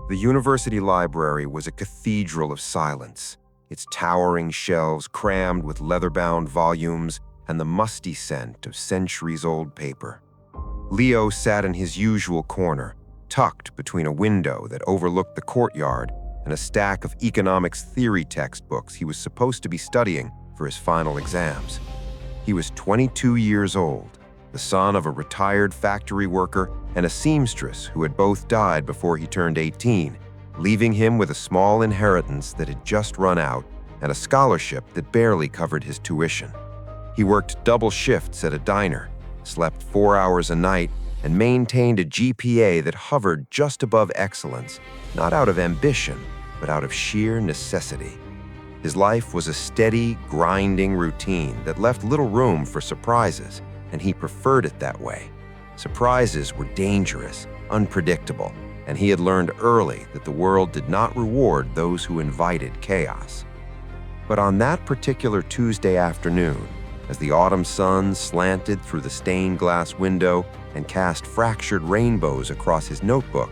The university library was a cathedral of silence, its towering shelves crammed with leather-bound volumes and the musty scent of centuries-old paper. Leo sat in his usual corner, tucked between a window that overlooked the courtyard and a stack of economics theory textbooks he was supposed to be studying for his final exams. He was 22 years old, the son of a retired factory worker and a seamstress who had both died before he turned 18, leaving him with a small inheritance that had just run out and a scholarship that barely covered his tuition. He worked double shifts at a diner, slept 4 hours a night, and maintained a GPA that hovered just above excellence, not out of ambition, but out of sheer necessity. His life was a steady, grinding routine that left little room for surprises, and he preferred it that way. Surprises were dangerous, unpredictable, and he had learned early that the world did not reward those who invited chaos. But on that particular Tuesday afternoon, as the autumn sun slanted through the stained glass window and cast fractured rainbows across his notebook,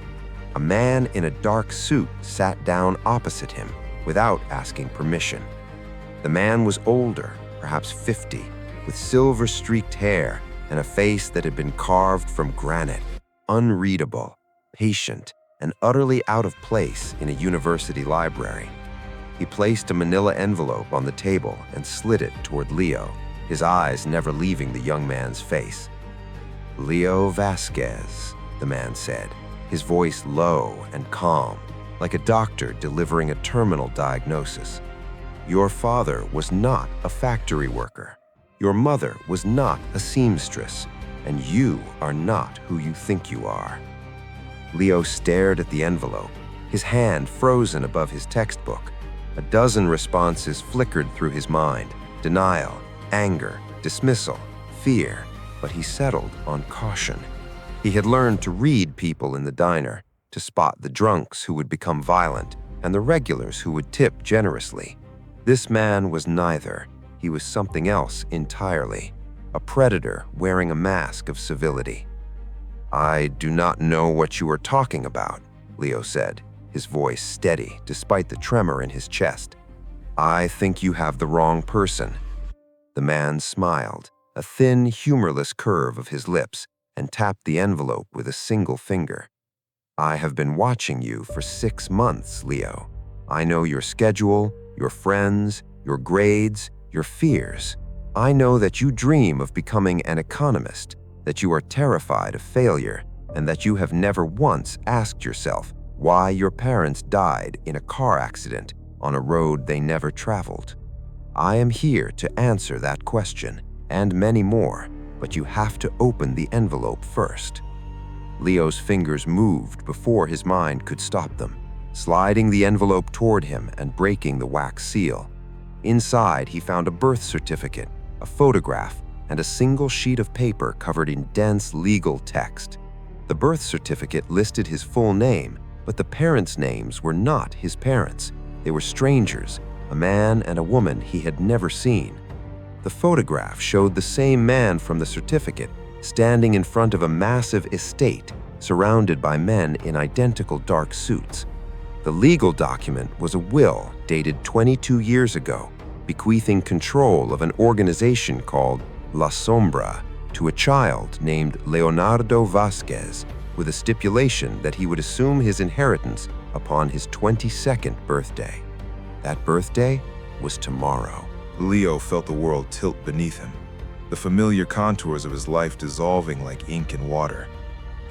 a man in a dark suit sat down opposite him without asking permission. The man was older, perhaps 50, with silver-streaked hair and a face that had been carved from granite, unreadable, patient, and utterly out of place in a university library. He placed a manila envelope on the table and slid it toward Leo, his eyes never leaving the young man's face. "Leo Vazquez," the man said, his voice low and calm, like a doctor delivering a terminal diagnosis. "Your father was not a factory worker. Your mother was not a seamstress, and you are not who you think you are." Leo stared at the envelope, his hand frozen above his textbook. A dozen responses flickered through his mind: denial, anger, dismissal, fear, but he settled on caution. He had learned to read people in the diner, to spot the drunks who would become violent and the regulars who would tip generously. This man was neither. He was something else entirely, a predator wearing a mask of civility. "I do not know what you are talking about," Leo said, his voice steady despite the tremor in his chest. "I think you have the wrong person." The man smiled, a thin, humorless curve of his lips, and tapped the envelope with a single finger. "I have been watching you for 6 months, Leo. I know your schedule, your friends, your grades, your fears. I know that you dream of becoming an economist, that you are terrified of failure, and that you have never once asked yourself why your parents died in a car accident on a road they never traveled. I am here to answer that question, and many more, but you have to open the envelope first." Leo's fingers moved before his mind could stop them, sliding the envelope toward him and breaking the wax seal. Inside, he found a birth certificate, a photograph, and a single sheet of paper covered in dense legal text. The birth certificate listed his full name, but the parents' names were not his parents. They were strangers, a man and a woman he had never seen. The photograph showed the same man from the certificate, standing in front of a massive estate, surrounded by men in identical dark suits. The legal document was a will dated 22 years ago, bequeathing control of an organization called La Sombra to a child named Leonardo Vazquez, with a stipulation that he would assume his inheritance upon his 22nd birthday. That birthday was tomorrow. Leo felt the world tilt beneath him, the familiar contours of his life dissolving like ink in water.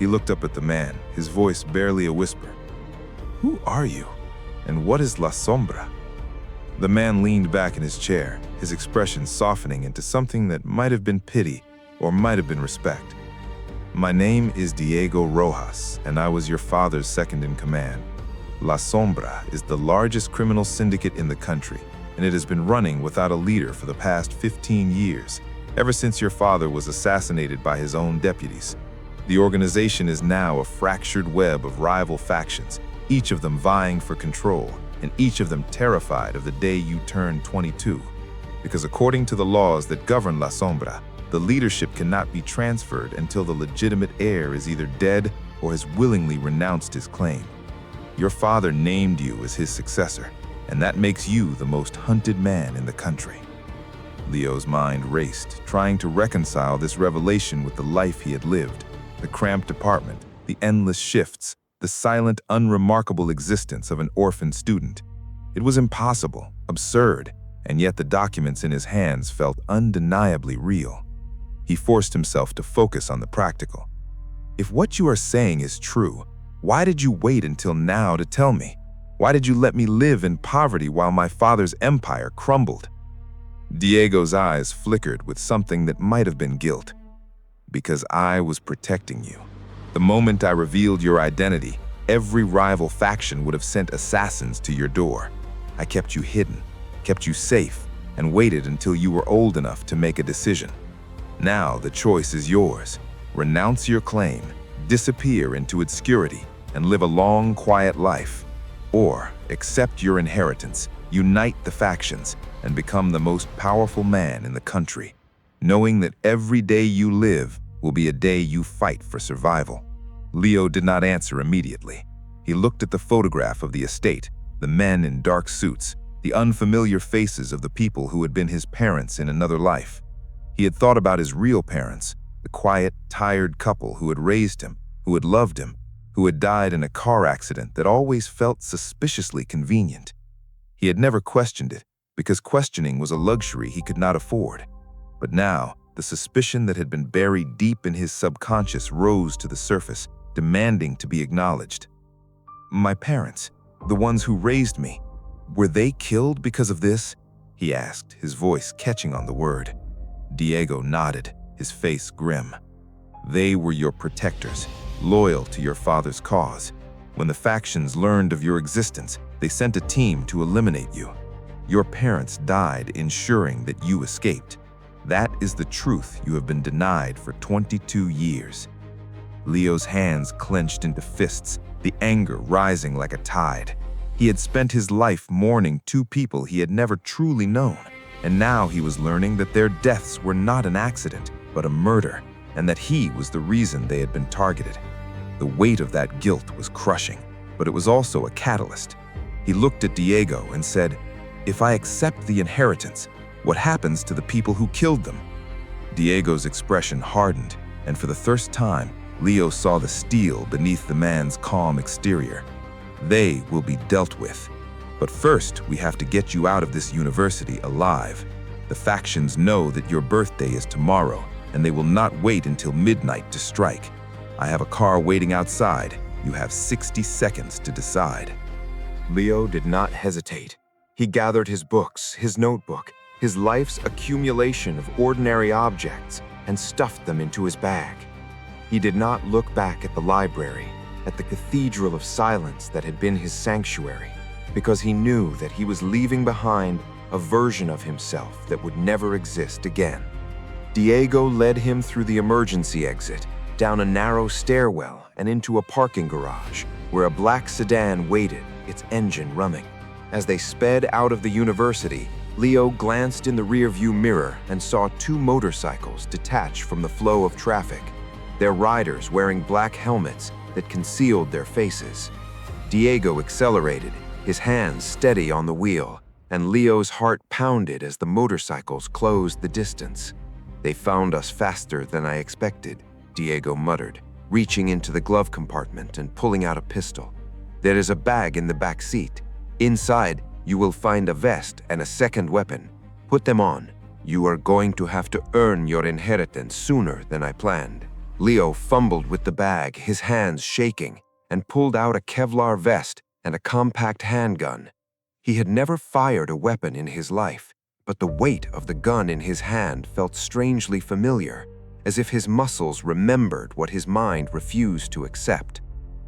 He looked up at the man, his voice barely a whisper. "Who are you? And what is La Sombra?" The man leaned back in his chair, his expression softening into something that might have been pity or might have been respect. "My name is Diego Rojas, and I was your father's second in command. La Sombra is the largest criminal syndicate in the country, and it has been running without a leader for the past 15 years, ever since your father was assassinated by his own deputies. The organization is now a fractured web of rival factions, each of them vying for control, and each of them terrified of the day you turn 22. Because according to the laws that govern La Sombra, the leadership cannot be transferred until the legitimate heir is either dead or has willingly renounced his claim. Your father named you as his successor, and that makes you the most hunted man in the country." Leo's mind raced, trying to reconcile this revelation with the life he had lived, the cramped apartment, the endless shifts, the silent, unremarkable existence of an orphan student. It was impossible, absurd, and yet the documents in his hands felt undeniably real. He forced himself to focus on the practical. "If what you are saying is true, why did you wait until now to tell me? Why did you let me live in poverty while my father's empire crumbled?" Diego's eyes flickered with something that might have been guilt. "Because I was protecting you. The moment I revealed your identity, every rival faction would have sent assassins to your door. I kept you hidden, kept you safe, and waited until you were old enough to make a decision. Now the choice is yours. Renounce your claim, disappear into obscurity, and live a long, quiet life. Or accept your inheritance, unite the factions, and become the most powerful man in the country, knowing that every day you live will be a day you fight for survival." Leo did not answer immediately. He looked at the photograph of the estate, the men in dark suits, the unfamiliar faces of the people who had been his parents in another life. He had thought about his real parents, the quiet, tired couple who had raised him, who had loved him, who had died in a car accident that always felt suspiciously convenient. He had never questioned it, because questioning was a luxury he could not afford. But now, the suspicion that had been buried deep in his subconscious rose to the surface, demanding to be acknowledged. "My parents, the ones who raised me, were they killed because of this?" he asked, his voice catching on the word. Diego nodded, his face grim. "They were your protectors, loyal to your father's cause. When the factions learned of your existence, they sent a team to eliminate you. Your parents died ensuring that you escaped. That is the truth you have been denied for 22 years. Leo's hands clenched into fists, the anger rising like a tide. He had spent his life mourning two people he had never truly known, and now he was learning that their deaths were not an accident, but a murder, and that he was the reason they had been targeted. The weight of that guilt was crushing, but it was also a catalyst. He looked at Diego and said, "If I accept the inheritance, what happens to the people who killed them?" Diego's expression hardened, and for the first time, Leo saw the steel beneath the man's calm exterior. "They will be dealt with. But first, we have to get you out of this university alive. The factions know that your birthday is tomorrow, and they will not wait until midnight to strike. I have a car waiting outside. You have 60 seconds to decide." Leo did not hesitate. He gathered his books, his notebook, his life's accumulation of ordinary objects, and stuffed them into his bag. He did not look back at the library, at the cathedral of silence that had been his sanctuary, because he knew that he was leaving behind a version of himself that would never exist again. Diego led him through the emergency exit, down a narrow stairwell and into a parking garage, where a black sedan waited, its engine running. As they sped out of the university, Leo glanced in the rearview mirror and saw two motorcycles detach from the flow of traffic, their riders wearing black helmets that concealed their faces. Diego accelerated, his hands steady on the wheel, and Leo's heart pounded as the motorcycles closed the distance. "They found us faster than I expected," Diego muttered, reaching into the glove compartment and pulling out a pistol. "There is a bag in the back seat. Inside, you will find a vest and a second weapon. Put them on. You are going to have to earn your inheritance sooner than I planned." Leo fumbled with the bag, his hands shaking, and pulled out a Kevlar vest and a compact handgun. He had never fired a weapon in his life, but the weight of the gun in his hand felt strangely familiar, as if his muscles remembered what his mind refused to accept.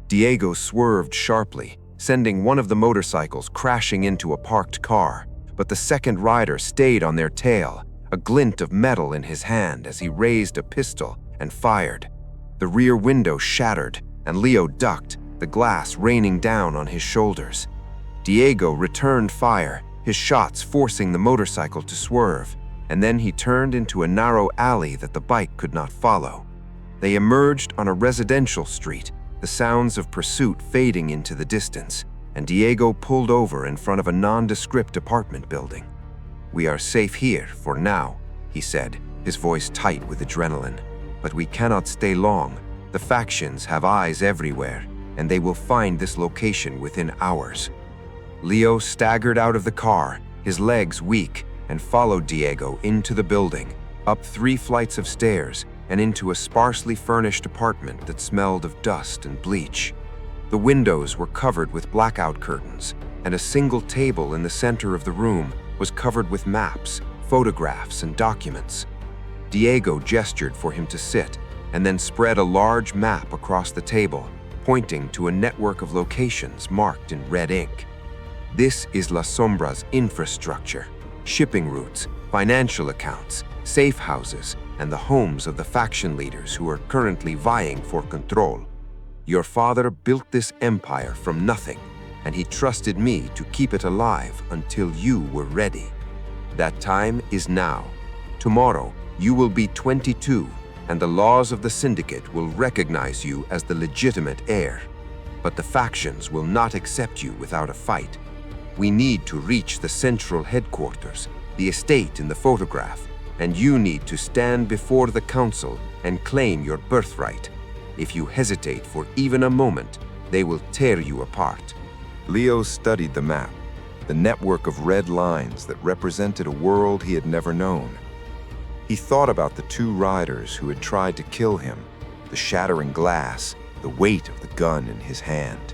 Diego swerved sharply, sending one of the motorcycles crashing into a parked car, but the second rider stayed on their tail, a glint of metal in his hand as he raised a pistol and fired. The rear window shattered, and Leo ducked, the glass raining down on his shoulders. Diego returned fire, his shots forcing the motorcycle to swerve, and then he turned into a narrow alley that the bike could not follow. They emerged on a residential street, the sounds of pursuit fading into the distance, and Diego pulled over in front of a nondescript apartment building. "We are safe here for now," he said, his voice tight with adrenaline. "But we cannot stay long. The factions have eyes everywhere, and they will find this location within hours." Leo staggered out of the car, his legs weak, and followed Diego into the building, up 3 flights of stairs, and into a sparsely furnished apartment that smelled of dust and bleach. The windows were covered with blackout curtains, and a single table in the center of the room was covered with maps, photographs, and documents. Diego gestured for him to sit, and then spread a large map across the table, pointing to a network of locations marked in red ink. "This is La Sombra's infrastructure, shipping routes, financial accounts, safe houses, and the homes of the faction leaders who are currently vying for control. Your father built this empire from nothing, and he trusted me to keep it alive until you were ready. That time is now. Tomorrow, you will be 22, and the laws of the Syndicate will recognize you as the legitimate heir. But the factions will not accept you without a fight. We need to reach the central headquarters, the estate in the photograph, and you need to stand before the council and claim your birthright. If you hesitate for even a moment, they will tear you apart." Leo studied the map, the network of red lines that represented a world he had never known. He thought about the 2 riders who had tried to kill him, the shattering glass, the weight of the gun in his hand.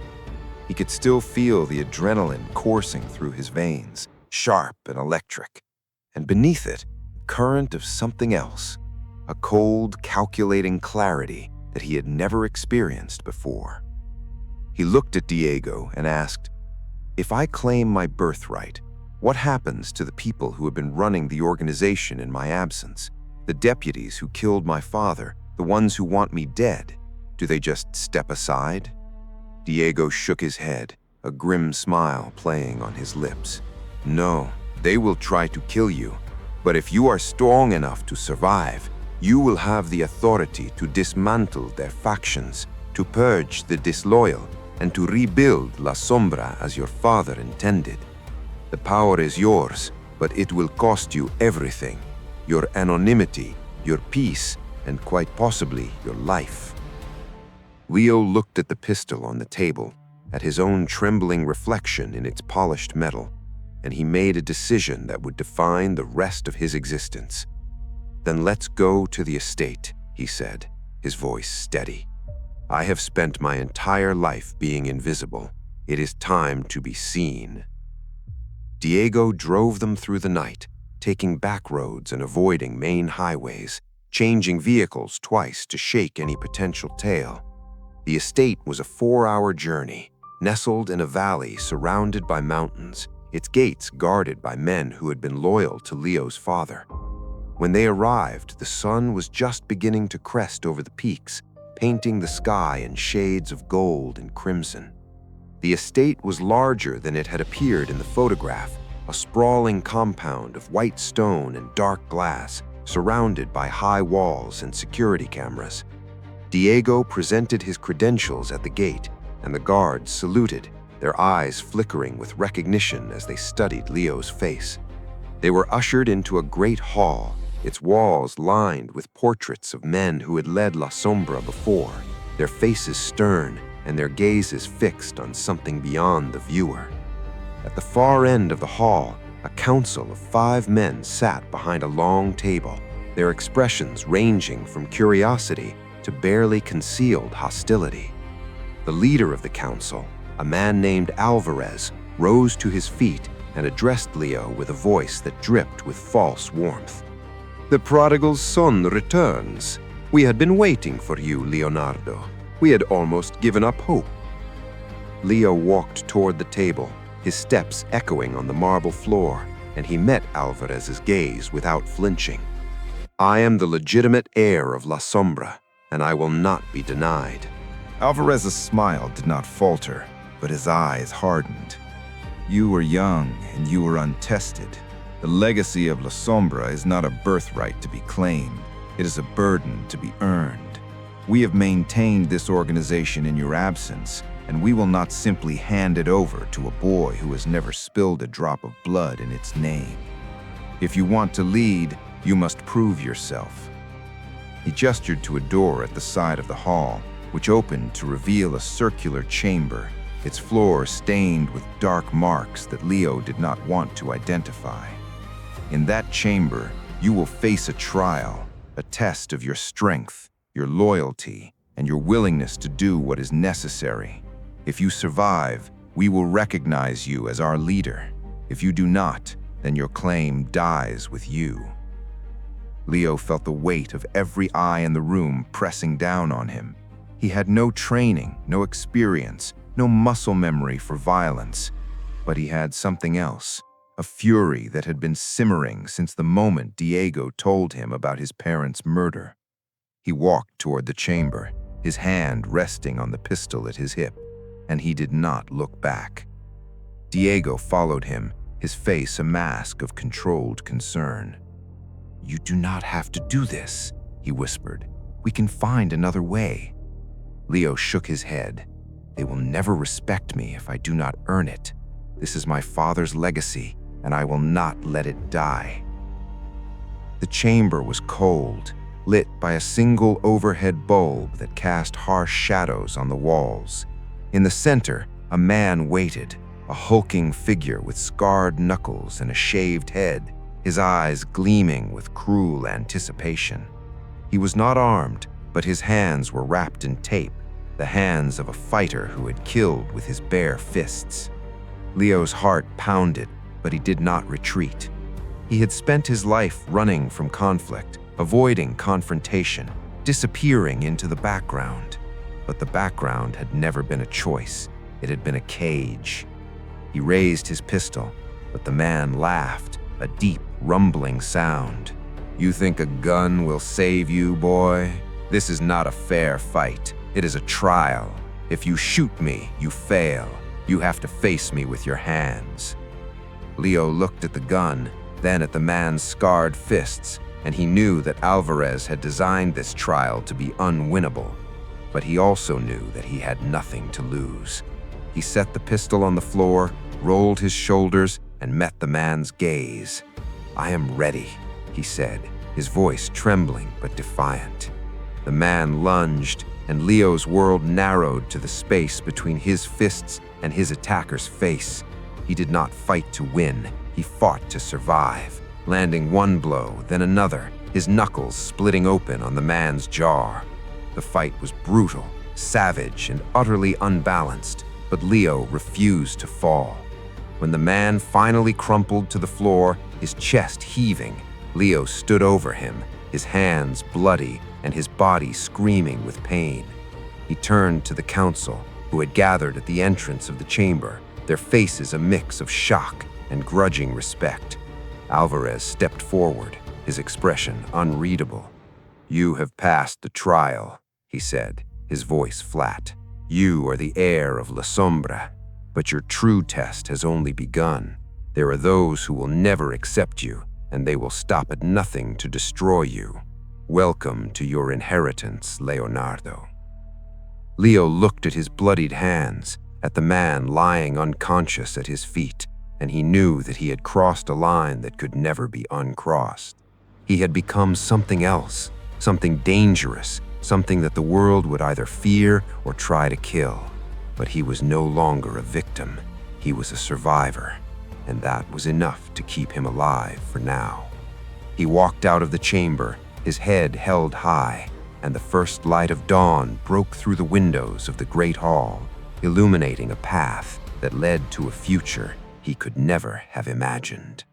He could still feel the adrenaline coursing through his veins, sharp and electric. And beneath it, a current of something else, a cold, calculating clarity that he had never experienced before. He looked at Diego and asked, "If I claim my birthright, what happens to the people who have been running the organization in my absence? The deputies who killed my father, the ones who want me dead, do they just step aside?" Diego shook his head, a grim smile playing on his lips. "No, they will try to kill you, but if you are strong enough to survive, you will have the authority to dismantle their factions, to purge the disloyal, and to rebuild La Sombra as your father intended. The power is yours, but it will cost you everything: your anonymity, your peace, and quite possibly your life." Leo looked at the pistol on the table, at his own trembling reflection in its polished metal, and he made a decision that would define the rest of his existence. "Then let's go to the estate," he said, his voice steady. "I have spent my entire life being invisible. It is time to be seen." Diego drove them through the night, taking back roads and avoiding main highways, changing vehicles twice to shake any potential tail. The estate was a 4-hour journey, nestled in a valley surrounded by mountains, its gates guarded by men who had been loyal to Leo's father. When they arrived, the sun was just beginning to crest over the peaks, painting the sky in shades of gold and crimson. The estate was larger than it had appeared in the photograph, a sprawling compound of white stone and dark glass, surrounded by high walls and security cameras. Diego presented his credentials at the gate, and the guards saluted, their eyes flickering with recognition as they studied Leo's face. They were ushered into a great hall, its walls lined with portraits of men who had led La Sombra before, their faces stern and their gazes fixed on something beyond the viewer. At the far end of the hall, a council of 5 men sat behind a long table, their expressions ranging from curiosity to barely concealed hostility. The leader of the council, a man named Alvarez, rose to his feet and addressed Leo with a voice that dripped with false warmth. "The prodigal son returns. We had been waiting for you, Leonardo. We had almost given up hope." Leo walked toward the table, his steps echoing on the marble floor, and he met Alvarez's gaze without flinching. "I am the legitimate heir of La Sombra, and I will not be denied." Alvarez's smile did not falter, but his eyes hardened. "You were young and you were untested. The legacy of La Sombra is not a birthright to be claimed. It is a burden to be earned. We have maintained this organization in your absence, and we will not simply hand it over to a boy who has never spilled a drop of blood in its name. If you want to lead, you must prove yourself." He gestured to a door at the side of the hall, which opened to reveal a circular chamber, its floor stained with dark marks that Leo did not want to identify. In that chamber, you will face a trial, a test of your strength, your loyalty, and your willingness to do what is necessary. If you survive, we will recognize you as our leader. If you do not, then your claim dies with you. Leo felt the weight of every eye in the room pressing down on him. He had no training, no experience, no muscle memory for violence, but he had something else, a fury that had been simmering since the moment Diego told him about his parents' murder. He walked toward the chamber, his hand resting on the pistol at his hip, and he did not look back. Diego followed him, his face a mask of controlled concern. "You do not have to do this," he whispered. "We can find another way." Leo shook his head. "They will never respect me if I do not earn it. This is my father's legacy, and I will not let it die." The chamber was cold, lit by a single overhead bulb that cast harsh shadows on the walls. In the center, a man waited, a hulking figure with scarred knuckles and a shaved head, his eyes gleaming with cruel anticipation. He was not armed, but his hands were wrapped in tape, the hands of a fighter who had killed with his bare fists. Leo's heart pounded, but he did not retreat. He had spent his life running from conflict, avoiding confrontation, disappearing into the background. But the background had never been a choice. It had been a cage. He raised his pistol, but the man laughed, a deep, rumbling sound. "You think a gun will save you, boy? This is not a fair fight. It is a trial. If you shoot me, you fail. You have to face me with your hands." Leo looked at the gun, then at the man's scarred fists, and he knew that Alvarez had designed this trial to be unwinnable. But he also knew that he had nothing to lose. He set the pistol on the floor, rolled his shoulders, and met the man's gaze. "I am ready," he said, his voice trembling but defiant. The man lunged, and Leo's world narrowed to the space between his fists and his attacker's face. He did not fight to win, he fought to survive, landing one blow, then another, his knuckles splitting open on the man's jaw. The fight was brutal, savage, and utterly unbalanced, but Leo refused to fall. When the man finally crumpled to the floor, his chest heaving, Leo stood over him, his hands bloody and his body screaming with pain. He turned to the council, who had gathered at the entrance of the chamber, their faces a mix of shock and grudging respect. Alvarez stepped forward, his expression unreadable. "You have passed the trial," he said, his voice flat. "You are the heir of La Sombra, but your true test has only begun. There are those who will never accept you, and they will stop at nothing to destroy you. Welcome to your inheritance, Leonardo." Leo looked at his bloodied hands, at the man lying unconscious at his feet, and he knew that he had crossed a line that could never be uncrossed. He had become something else, something dangerous, something that the world would either fear or try to kill. But he was no longer a victim. He was a survivor, and that was enough to keep him alive for now. He walked out of the chamber, his head held high, and the first light of dawn broke through the windows of the great hall, illuminating a path that led to a future he could never have imagined.